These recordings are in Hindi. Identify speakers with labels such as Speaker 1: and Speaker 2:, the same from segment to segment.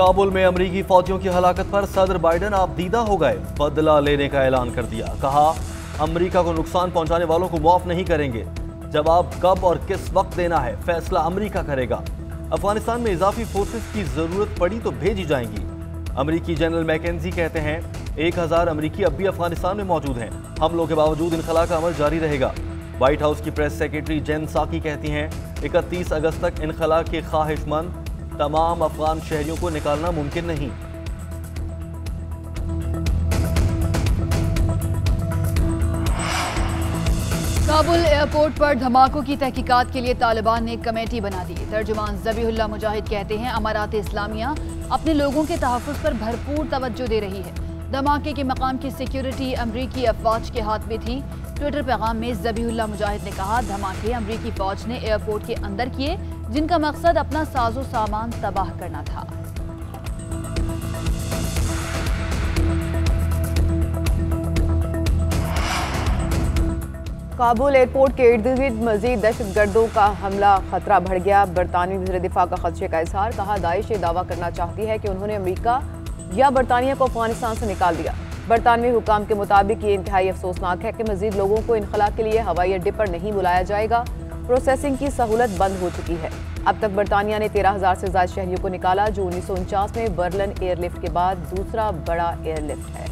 Speaker 1: काबुल में अमरीकी फौजियों की हलाकत पर सदर बाइडेन आपदीदा हो गए, बदला लेने का ऐलान कर दिया। कहा, अमरीका को नुकसान पहुंचाने वालों को माफ नहीं करेंगे। जवाब कब और किस वक्त देना है, फैसला अमरीका करेगा। अफगानिस्तान में इजाफी फोर्सेस की जरूरत पड़ी तो भेजी जाएंगी। अमरीकी जनरल मैकेंजी कहते हैं 1000 अमरीकी अब भी अफगानिस्तान में मौजूद हैं। हमलों के बावजूद इनखला का अमल जारी रहेगा। व्हाइट हाउस की प्रेस सेक्रेटरी जेन साकी कहती हैं 31 अगस्त तक इनखला के ख्वाहिशमंद तमाम अफगान शहरियों को निकालना मुमकिन नहीं।
Speaker 2: काबुल एयरपोर्ट पर धमाकों की तहकीकात के लिए तालिबान ने एक कमेटी बना दी। तर्जुमान ज़बीहुल्लाह मुजाहिद कहते हैं अमारात इस्लामिया अपने लोगों के तहफ़्फ़ुज़ पर भरपूर तवज्जो दे रही है। धमाके के मकाम की सिक्योरिटी अमरीकी अफवाज के हाथ में थी। ट्विटर पैगाम में ज़बीहुल्लाह मुजाहिद ने कहा, धमाके अमरीकी फौज ने एयरपोर्ट के अंदर किए, जिनका मकसद अपना साजो सामान तबाह करना था।
Speaker 3: काबुल एयरपोर्ट के इर्द गिर्द मजीद दहशतगर्दों का हमला, खतरा बढ़ गया। बरतानवी वज़ीर दिफा का खदशे का इजहार। कहा, दाइश ये दावा करना चाहती है कि उन्होंने अमरीका या बरतानिया को अफगानिस्तान से निकाल दिया। बरतानवी हुकाम के मुताबिक ये इंतहाई अफसोसनाक है कि मजीद लोगों को इनखला के लिए हवाई अड्डे पर नहीं बुलाया जाएगा। प्रोसेसिंग की सहूलत बंद हो चुकी है। अब तक बरतानिया ने 13,000 से ज्यादा शहरियों को निकाला, जो 1949 में बर्लिन एयरलिफ्ट के बाद दूसरा बड़ा एयरलिफ्ट है।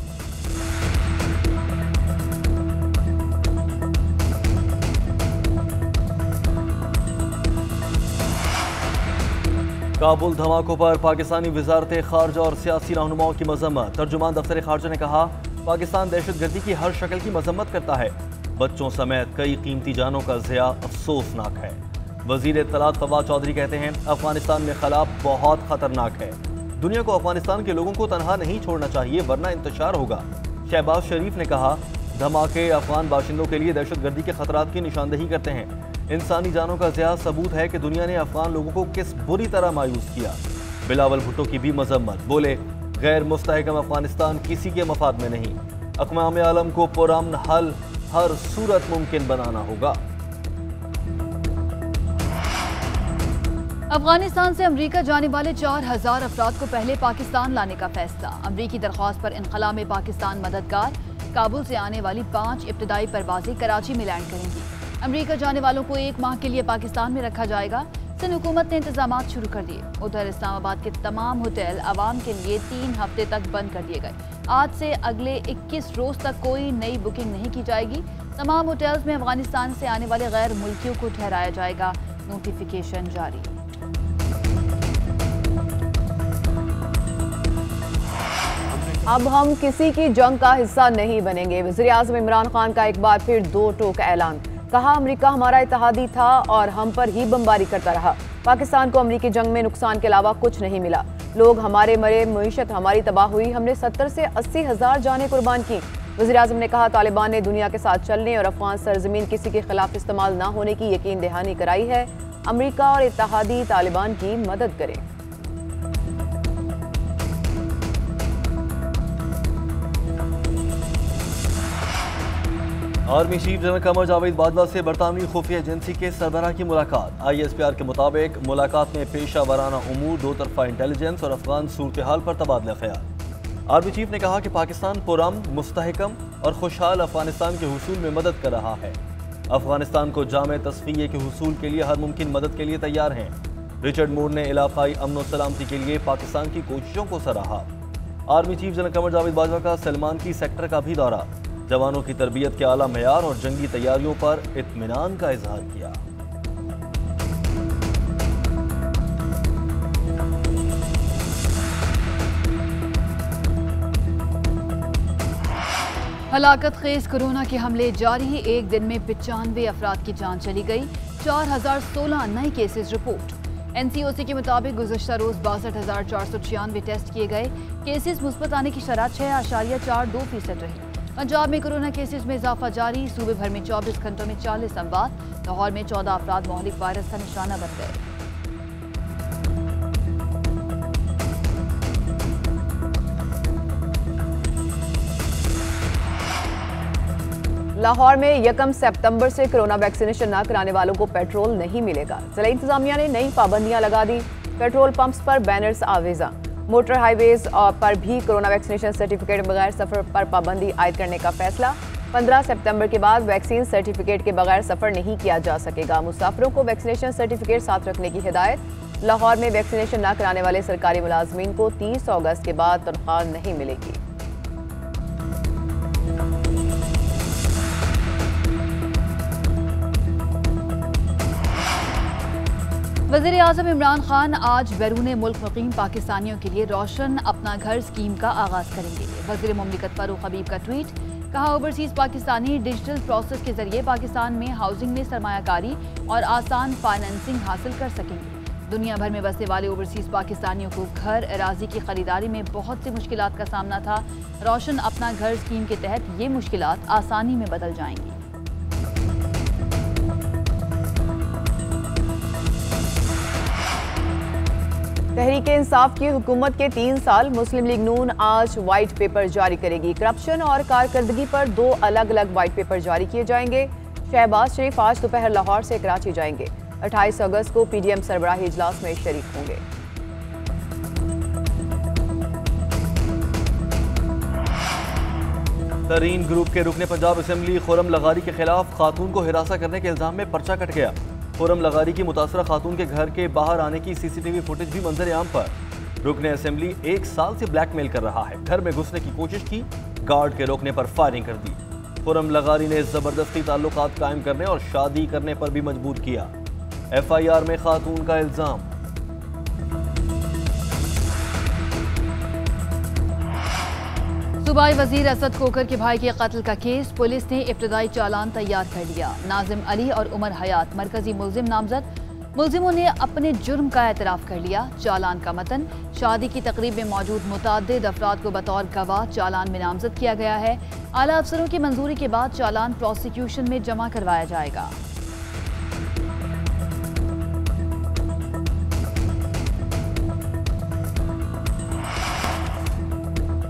Speaker 1: काबुल धमाकों पर पाकिस्तानी वजारत खारजा और सियासी रहनुमाओं की मजम्मत। तर्जुमान दफ्तर खारजा ने कहा, पाकिस्तान दहशतगर्दी की हर शक्ल की मजम्मत करता है। बच्चों समेत कई कीमती जानों का ज़िया अफसोसनाक है। वजीर इत्तलात फवाद चौधरी कहते हैं अफगानिस्तान में खला बहुत खतरनाक है। दुनिया को अफगानिस्तान के लोगों को तनहा नहीं छोड़ना चाहिए, वरना इंतशार होगा। शहबाज शरीफ ने कहा, धमाके अफगान बाशिंदों के लिए दहशतगर्दी के खतरात की निशानदही करते हैं। इंसानी जानों का ज़्यादा सबूत है कि दुनिया ने अफगान लोगों को किस बुरी तरह मायूस किया। बिलावल भुट्टो की भी मजम्मत। बोले, गैर मुस्तहकम अफगानिस्तान किसी के मफाद में नहीं। अक़वाम आलम को पुरअमन हल हर सूरत मुमकिन बनाना होगा।
Speaker 2: अफगानिस्तान से अमरीका जाने वाले 4000 अफराद को पहले पाकिस्तान लाने का फैसला। अमरीकी दरख्वास्त पर इनखला में पाकिस्तान मददगार। काबुल से आने वाली 5 इब्तदाई परवाजें कराची में लैंड करेंगी। अमरीका जाने वालों को 1 माह के लिए पाकिस्तान में रखा जाएगा। सिंध हुकूमत ने इंतजाम शुरू कर दिए। उधर इस्लामाबाद के तमाम होटल आवाम के लिए 3 हफ्ते तक बंद कर दिए गए। आज से अगले 21 रोज तक कोई नई बुकिंग नहीं की जाएगी। तमाम होटल्स में अफगानिस्तान से आने वाले गैर मुल्कियों को ठहराया जाएगा। नोटिफिकेशन जारी।
Speaker 3: अब हम किसी की जंग का हिस्सा नहीं बनेंगे। वज़ीर आज़म इमरान खान का एक बार फिर 2 टोक ऐलान। कहा, अमेरिका हमारा इत्तेहादी था और हम पर ही बमबारी करता रहा। पाकिस्तान को अमेरिकी जंग में नुकसान के अलावा कुछ नहीं मिला। लोग हमारे मरे, मईशत हमारी तबाह हुई। हमने 70 से 80 हज़ार जानें कुर्बान की। वज़ीर आज़म ने कहा, तालिबान ने दुनिया के साथ चलने और अफगान सरजमीन किसी के खिलाफ इस्तेमाल न होने की यकीन दहानी कराई है। अमेरिका और इत्तेहादी तालिबान की मदद करें।
Speaker 1: Army chief general Qamar Javed Bajwa से बरतानवी खुफिया एजेंसी के सरबराह की मुलाकात। ISPR के मुताबिक मुलाकात में पेशा वाराना उमूर, दो तरफा इंटेलिजेंस और अफगान सूरत हाल पर तबादला ख्याल। आर्मी चीफ ने कहा कि पाकिस्तान पुरअमन, मुस्तहकम और खुशहाल अफगानिस्तान के हुसूल में मदद कर रहा है। अफगानिस्तान को जामे तस्फिये के हुसूल के लिए हर मुमकिन मदद के लिए तैयार हैं। रिचर्ड मूर ने इलाकाई अमन व सलामती के लिए पाकिस्तान की कोशिशों को सराहा। Army chief general Qamar Javed Bajwa का सलमान की सेक्टर का भी दौरा। जवानों की तरबियत के आला मेयार और जंगी तैयारियों पर इत्मीनान का इजहार किया।
Speaker 2: हलाकत खेज कोरोना के हमले जारी। एक दिन में 95 अफराद की जान चली गई। 4016 नए केसेस रिपोर्ट। NCOC के मुताबिक गुज़श्ता रोज 62,496 टेस्ट किए गए। केसेस मुस्बत आने की शरह 6.42% रही। पंजाब में कोरोना केसेस में इजाफा जारी। सूबे भर में 24 घंटों में 40 अमवात। लाहौर में 14 अफराद मोहलिक वायरस का निशाना बन गए।
Speaker 3: लाहौर में 1 सितंबर से कोरोना वैक्सीनेशन न कराने वालों को पेट्रोल नहीं मिलेगा। जिला इंतजामिया ने नई पाबंदियां लगा दी। पेट्रोल पंप्स पर बैनर्स आवेजा। मोटर हाईवेज पर भी कोरोना वैक्सीनेशन सर्टिफिकेट बगैर सफर पर पाबंदी आयद करने का फैसला। 15 सितंबर के बाद वैक्सीन सर्टिफिकेट के बगैर सफर नहीं किया जा सकेगा। मुसाफिरों को वैक्सीनेशन सर्टिफिकेट साथ रखने की हिदायत। लाहौर में वैक्सीनेशन न कराने वाले सरकारी मुलाजमीन को 30 अगस्त के बाद तनख्वाह नहीं मिलेगी।
Speaker 2: वज़ीर आज़म इमरान खान आज बैरून मुल्क मुकीम पाकिस्तानियों के लिए रोशन अपना घर स्कीम का आगाज़ करेंगे। वज़ीर मुमलिकत फारूक हबीब का ट्वीट, कहा ओवरसीज़ पाकिस्तानी डिजिटल प्रोसेस के जरिए पाकिस्तान में हाउसिंग में सरमायाकारी और आसान फाइनेंसिंग हासिल कर सकेंगे। दुनिया भर में बसने वाले ओवरसीज़ पाकिस्तानियों को घर अराजी की खरीदारी में बहुत सी मुश्किलात का सामना था। रोशन अपना घर स्कीम के तहत ये मुश्किलात आसानी में बदल जाएंगी।
Speaker 3: तहरीक इंसाफ की हुकूमत के 3 साल। मुस्लिम लीग नून आज वाइट पेपर जारी करेगी। करप्शन और कारकर्दगी पर 2 अलग अलग वाइट पेपर जारी किए जाएंगे। शहबाज शरीफ आज दोपहर लाहौर से कराची जाएंगे। 28 अगस्त को पीडीएम सरबराही इजलास में शरीक होंगे।
Speaker 1: तरीन ग्रुप के रुकने पंजाब असेंबली खुरम लगारी के खिलाफ खातून को हिरासा करने के इल्जाम में पर्चा कट गया। खुरम लगारी की मुतासरा खातून के घर के बाहर आने की सीसीटीवी फुटेज भी मंजर आम पर। रुकने असेंबली 1 साल से ब्लैकमेल कर रहा है। घर में घुसने की कोशिश की, गार्ड के रोकने पर फायरिंग कर दी। खुरम लगारी ने जबरदस्ती ताल्लुकात कायम करने और शादी करने पर भी मजबूर किया। FIR में खातून का इल्जाम।
Speaker 2: सूबाई वजीर असद कोकर के भाई के कत्ल का केस, पुलिस ने इब्तदाई चालान तैयार कर लिया। नाजिम अली और उमर हयात मरकजी मुलजिम नामजद। मुलजिमों ने अपने जुर्म का एतराफ़ कर लिया। चालान का मतन, शादी की तकरीब में मौजूद मुतअद्दिद अफराद को बतौर गवाह चालान में नामजद किया गया है। आला अफसरों की मंजूरी के बाद चालान प्रोसिक्यूशन में जमा करवाया जाएगा।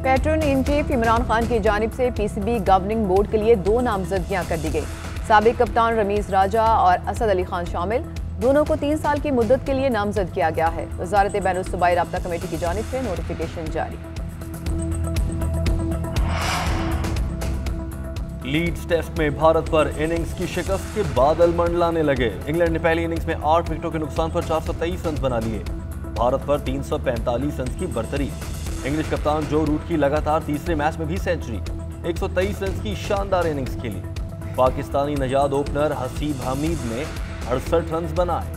Speaker 3: Pattern in chief Imran Khan की जानिब से PCB गवर्निंग बोर्ड के लिए 2 नामजदगियां कर दी गई। साबिक कप्तान रमीज राजा और असद अली खान शामिल। दोनों को 3 साल की मुद्दत के लिए नामजद किया गया है। वजारत बैनुल-सूबाई राब्ता कमेटी की जानिब से नोटिफिकेशन जारी।
Speaker 1: लीड्स टेस्ट में भारत पर इनिंग्स की शिकस्त के बादल मंडलाने लगे। इंग्लैंड ने पहली इनिंग्स में 8 विकेटों के नुकसान पर 423 रन बना लिए। भारत पर 345 रन की बरतरी। इंग्लिश कप्तान जो रूट की लगातार तीसरे मैच में भी सेंचुरी। 123 रन की शानदार इनिंग्स खेली। पाकिस्तानी नजाद ओपनर हसीब हमीद ने 68 रन बनाए।